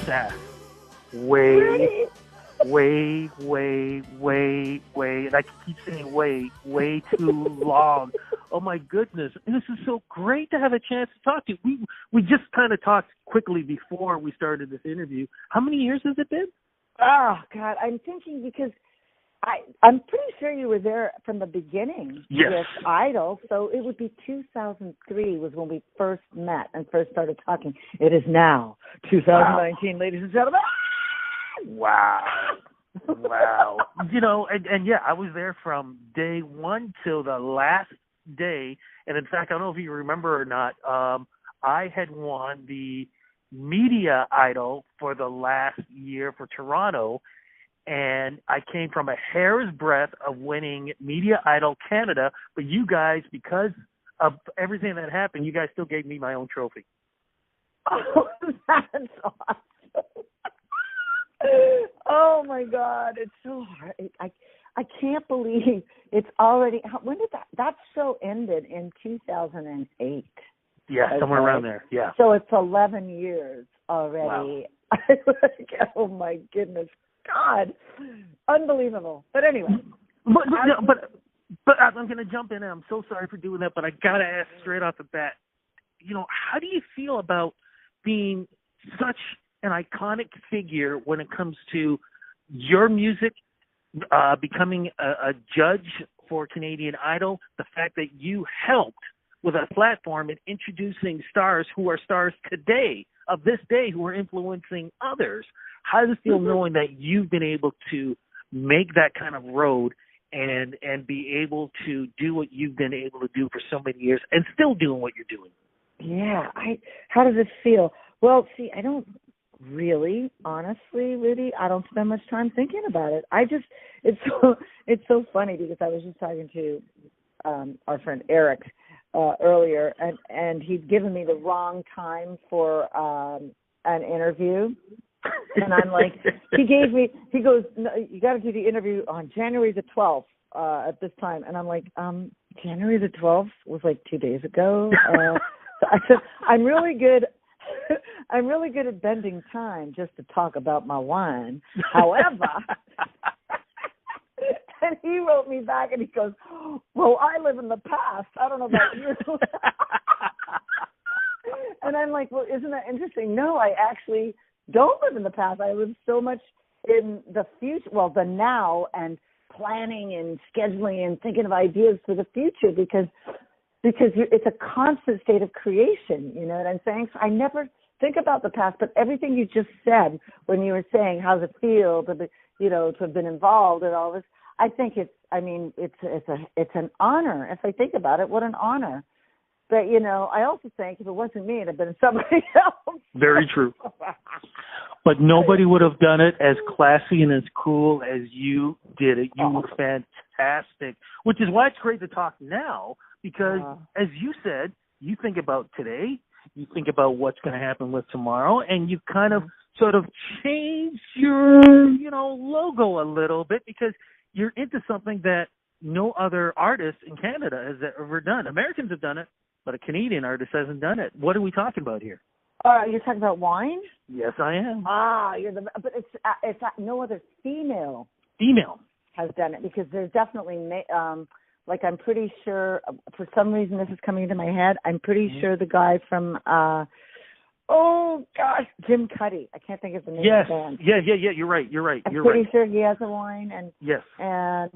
Sass. Way, and I keep saying way too long. Oh my goodness. And this is so great to have a chance to talk to you. We just kind of talked quickly before we started this interview. How many years has it been? Oh, God, I'm thinking because I'm pretty sure you were there from the beginning with Idol, so it would be 2003 was when we first met and first started talking. It is now 2019, ladies and gentlemen. Wow. You know, and yeah, I was there from day one till the last day. And in fact, I don't know if you remember or not, I had won the Media Idol for the last year for Toronto. And I came from a hair's breadth of winning Media Idol Canada. But you guys, because of everything that happened, you guys still gave me my own trophy. Oh, that's awesome. Oh, my God. It's so hard. I can't believe it's already – when did that show ended in 2008? Yeah, somewhere around there, yeah. So it's 11 years already. Wow. Oh, my goodness. God, unbelievable. But anyway. But I'm going to jump in, and I'm so sorry for doing that, but I got to ask straight off the bat, you know, how do you feel about being such an iconic figure when it comes to your music, becoming a judge for Canadian Idol, the fact that you helped with a platform in introducing stars who are stars today, of this day, who are influencing others? How does it feel knowing that you've been able to make that kind of road and be able to do what you've been able to do for so many years and still doing what you're doing? Yeah. How does it feel? Well, see, I don't really, honestly, Rudy, I don't spend much time thinking about it. It's so funny because I was just talking to our friend Eric earlier, and he'd given me the wrong time for an interview. And I'm like, he goes, no, you got to do the interview on January the 12th at this time. And I'm like, January the 12th was like 2 days ago. So I said, I'm really good at bending time just to talk about my wine. However, and he wrote me back and he goes, well, I live in the past. I don't know about you. And I'm like, well, isn't that interesting? No, I actually don't live in the past. I live so much in the future, well, the now, and planning and scheduling and thinking of ideas for the future because it's a constant state of creation. You know what I'm saying? So I never think about the past, but everything you just said when you were saying how's it feel to be, to have been involved in all this, I think it's an honor. If I think about it, what an honor. But, I also think if it wasn't me, it'd have been somebody else. Very true. But nobody would have done it as classy and as cool as you did it. You were fantastic, which is why it's great to talk now because, as you said, you think about today, you think about what's going to happen with tomorrow, and you kind of sort of change your, logo a little bit because you're into something that no other artist in Canada has ever done. Americans have done it, but a Canadian artist hasn't done it. What are we talking about here? You're talking about wine? Yes, I am. But it's no other female has done it because there's definitely I'm pretty sure for some reason this is coming into my head. I'm pretty sure the guy from Jim Cuddy. I can't think of the name of the band. Yeah. You're right. I'm pretty sure he has a wine and yes. And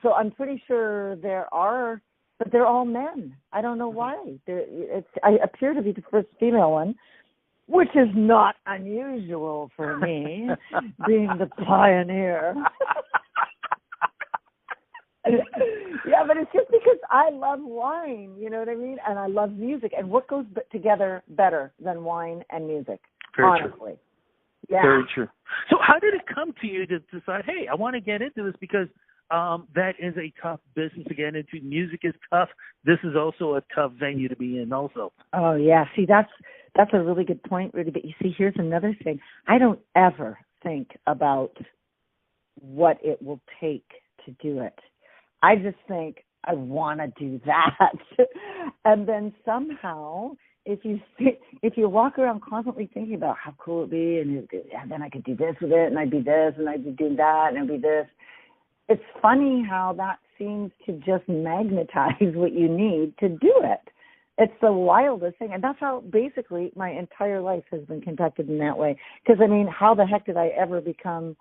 so I'm pretty sure there are. But they're all men. I don't know why. I appear to be the first female one, which is not unusual for me, being the pioneer. Yeah, but it's just because I love wine, you know what I mean? And I love music. And what goes together better than wine and music? Very honestly. True. Yeah. Very true. So how did it come to you to decide, hey, I want to get into this because that is a tough business to get into. Music is tough. This is also a tough venue to be in also. Oh, yeah. See, that's a really good point, Rudy. But you see, here's another thing. I don't ever think about what it will take to do it. I just think I want to do that. And then somehow if you walk around constantly thinking about how cool it'd be, and then I could do this with it, and I'd be this, and I'd be doing that, and I'd be this. It's funny how that seems to just magnetize what you need to do it. It's the wildest thing, and that's how basically my entire life has been conducted in that way. Because I mean, how the heck did I ever become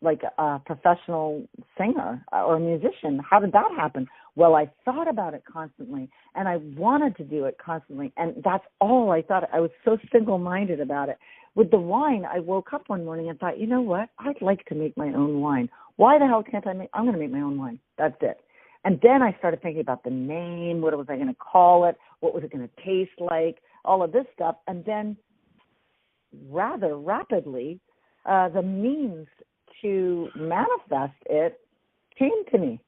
like a professional singer or a musician? How did that happen? Well, I thought about it constantly, and I wanted to do it constantly, and that's all I thought. I was so single-minded about it. With the wine, I woke up one morning and thought, you know what? I'd like to make my own wine. Why the hell can't I'm going to make my own wine. That's it. And then I started thinking about the name. What was I going to call it? What was it going to taste like? All of this stuff. And then rather rapidly, the means to manifest it came to me.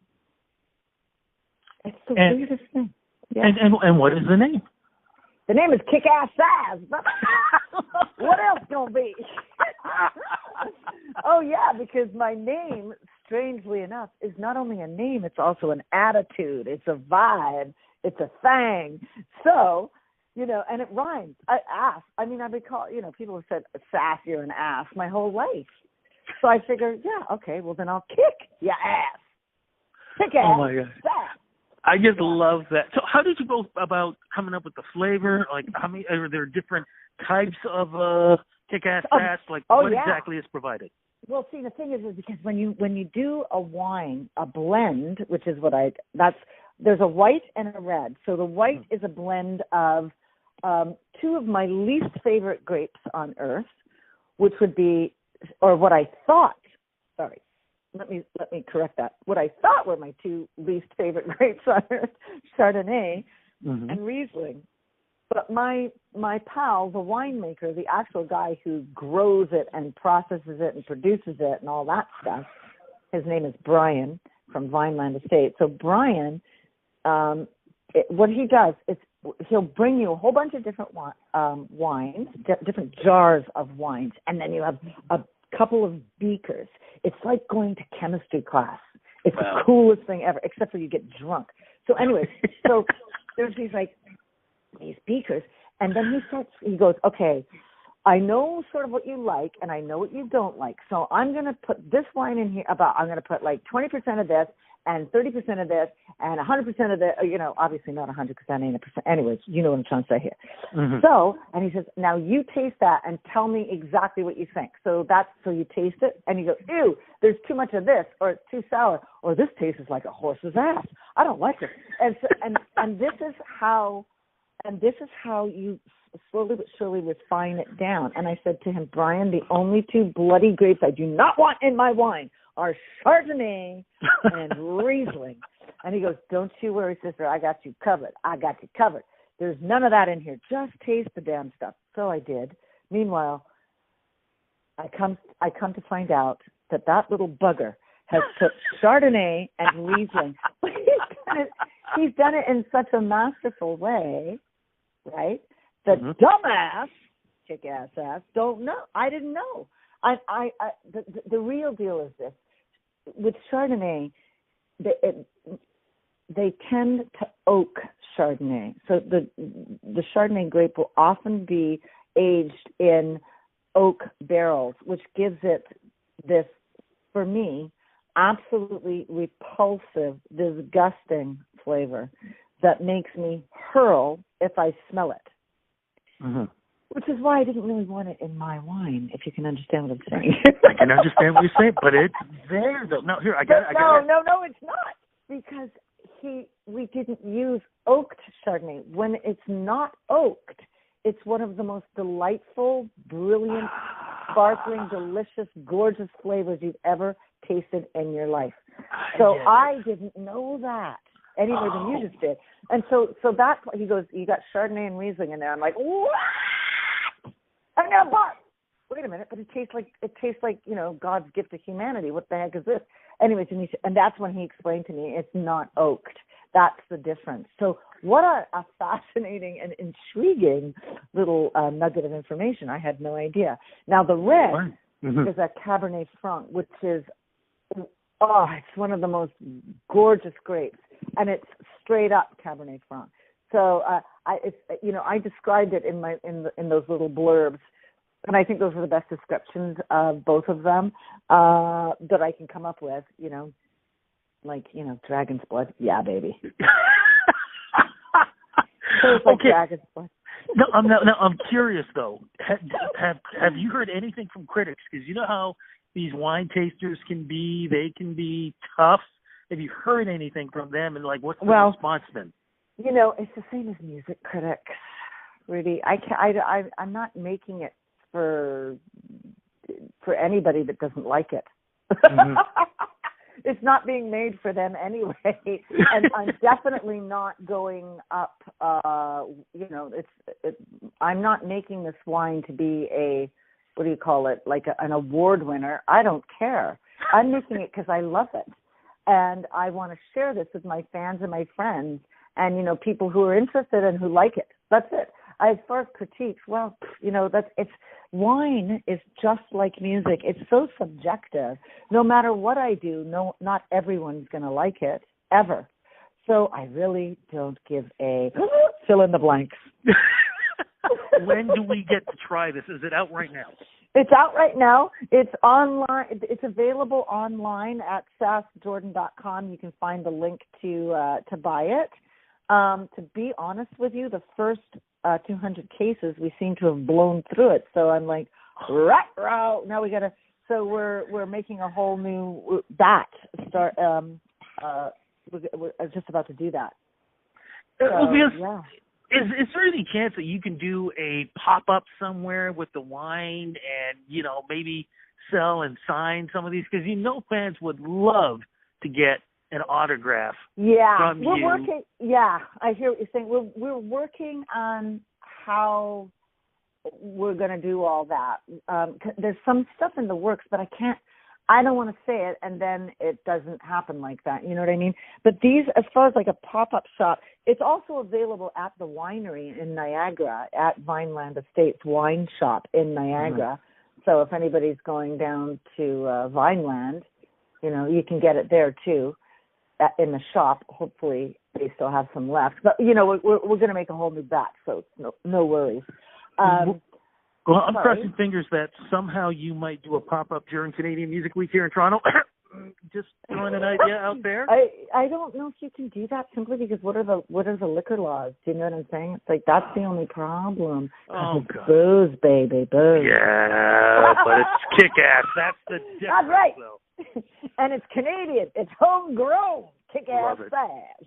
It's the weirdest thing. Yeah. And what is the name? The name is Kick-Ass Sass. What else gonna be? Oh, yeah, because my name, strangely enough, is not only a name, it's also an attitude. It's a vibe. It's a thing. So, you know, and it rhymes. Ass. I mean, I've been called, you know, people have said, Sass, you're an ass my whole life. So I figured, yeah, okay, well, then I'll kick your ass. Kick-Ass Oh, my God. Sass. I just love that. So how did you go about coming up with the flavor? Like, how many are there different types of Kick-Ass Sass? Like, what exactly is provided? Well, see, the thing is because when you do a wine, a blend, which is what there's a white and a red. So the white is a blend of two of my least favorite grapes on earth, which would be, or what I thought, sorry. Let me correct that. What I thought were my two least favorite grapes on earth, Chardonnay and Riesling. But my pal, the winemaker, the actual guy who grows it and processes it and produces it and all that stuff, his name is Brian from Vineland Estate. So Brian, what he does is he'll bring you a whole bunch of different wines, different jars of wines, and then you have a couple of beakers. It's like going to chemistry class. It's the coolest thing ever, except for you get drunk. So anyways, so there's these beakers, and then he goes, okay, I know sort of what you like, and I know what you don't like. So I'm going to put this wine in here I'm going to put like 20% of this, and 30% of this, and 100% of this, you know, obviously not 100%, ain't a percent. Anyways, you know what I'm trying to say here. So, and he says, now you taste that and tell me exactly what you think. So you taste it, and you go, ew, there's too much of this, or it's too sour, or this tastes like a horse's ass. I don't like it. And so, and this is how you slowly but surely refine it down. And I said to him, Brian, the only two bloody grapes I do not want in my wine are Chardonnay and Riesling. And he goes, don't you worry, sister. I got you covered. I got you covered. There's none of that in here. Just taste the damn stuff. So I did. Meanwhile, I come to find out that little bugger has put Chardonnay and Riesling. He's done it in such a masterful way, right? The dumbass, Kick-Ass Sass, don't know. I didn't know. The real deal is this. With Chardonnay, they tend to oak Chardonnay. So the Chardonnay grape will often be aged in oak barrels, which gives it this, for me, absolutely repulsive, disgusting flavor that makes me hurl if I smell it. Which is why I didn't really want it in my wine, if you can understand what I'm saying. I can understand what you're saying, but it's there, though. No, here, I got it. No, it's not. Because we didn't use oaked Chardonnay. When it's not oaked, it's one of the most delightful, brilliant, sparkling, delicious, gorgeous flavors you've ever tasted in your life. So I didn't know that any more than you just did. And so that's why he goes, you got Chardonnay and Riesling in there. I'm like, what? I'm gonna bark. Wait a minute, but it tastes like you know, God's gift to humanity. What the heck is this? Anyways, and that's when he explained to me it's not oaked. That's the difference. So what a fascinating and intriguing little nugget of information. I had no idea. Now the red is a Cabernet Franc, which is it's one of the most gorgeous grapes, and it's straight up Cabernet Franc. So I described it in those little blurbs, and I think those are the best descriptions of both of them that I can come up with. Dragon's blood, yeah, baby. So it's like dragon's blood. No, I'm curious though. Have you heard anything from critics? Because you know how these wine tasters can be. They can be tough. Have you heard anything from them? And what's the response been? It's the same as music critics, Rudy. I'm not making it for anybody that doesn't like it. Mm-hmm. It's not being made for them anyway, and I'm definitely not going up. I'm not making this wine to be an award winner. I don't care. I'm making it because I love it, and I want to share this with my fans and my friends, and people who are interested and who like it. That's it. As far as critiques, wine is just like music. It's so subjective. No matter what I do, not everyone's going to like it, ever. So I really don't give a fill in the blanks. When do we get to try this? Is it out right now? It's out right now. It's online. It's available online at sassjordon.com. You can find the link to buy it. To be honest with you, the first 200 cases, we seem to have blown through it. So I'm like, right, now we got to. So we're making a whole new batch. Start. We're just about to do that. So, yeah. Is there any chance that you can do a pop-up somewhere with the wine and, maybe sell and sign some of these? Because fans would love to get an autograph from you. We're working. Yeah, I hear what you're saying. We're working on how we're going to do all that. There's some stuff in the works, but I don't want to say it, and then it doesn't happen like that. You know what I mean? But these, as far as a pop-up shop, it's also available at the winery in Niagara, at Vineland Estates Wine Shop in Niagara. Mm-hmm. So if anybody's going down to Vineland, you can get it there too, in the shop. Hopefully they still have some left. But, we're going to make a whole new batch, so no worries. Well, I'm crossing fingers that somehow you might do a pop-up during Canadian Music Week here in Toronto. Just throwing an idea out there. I don't know if you can do that simply because what are the liquor laws? Do you know what I'm saying? It's that's the only problem. Oh, God. Booze, baby, booze. Yeah, but it's kick-ass. That's the difference. That's right. Though. And it's Canadian. It's homegrown. Kick-ass Sass.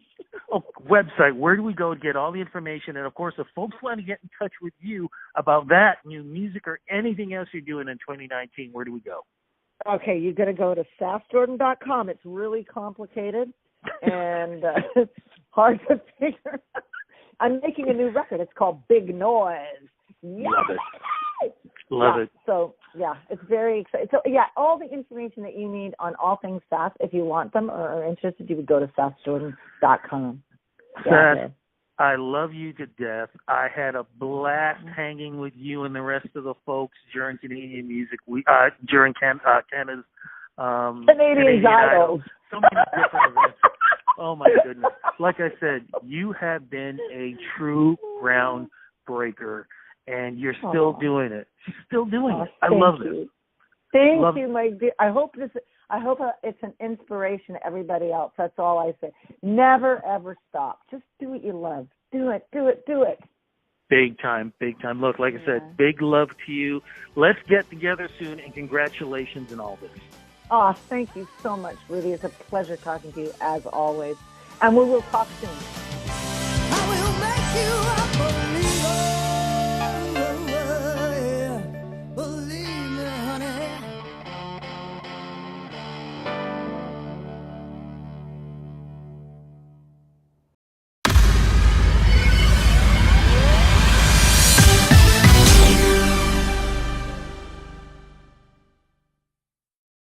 Oh, website, where do we go to get all the information? And, of course, if folks want to get in touch with you about that, new music, or anything else you're doing in 2019, where do we go? Okay, you're going to go to sassjordon.com. It's really complicated and hard to figure out. I'm making a new record. It's called Big Noise. Yes! Love it. So, it's very exciting. So, all the information that you need on all things Sass, if you want them or are interested, you would go to sassjordon.com. Sass, I love you to death. I had a blast hanging with you and the rest of the folks during Canadian Music Week, during Canada's Canadian Idol. So many different events. Oh, my goodness. Like I said, you have been a true groundbreaker. And you're still doing it. She's still doing it. I love this. Thank you, my dear. I hope it's an inspiration to everybody else. That's all I say. Never, ever stop. Just do what you love. Do it. Do it. Do it. Big time. Big time. Look, like I said, big love to you. Let's get together soon, and congratulations on all this. Oh, thank you so much, Rudy. It's a pleasure talking to you, as always. And we will talk soon. I will make you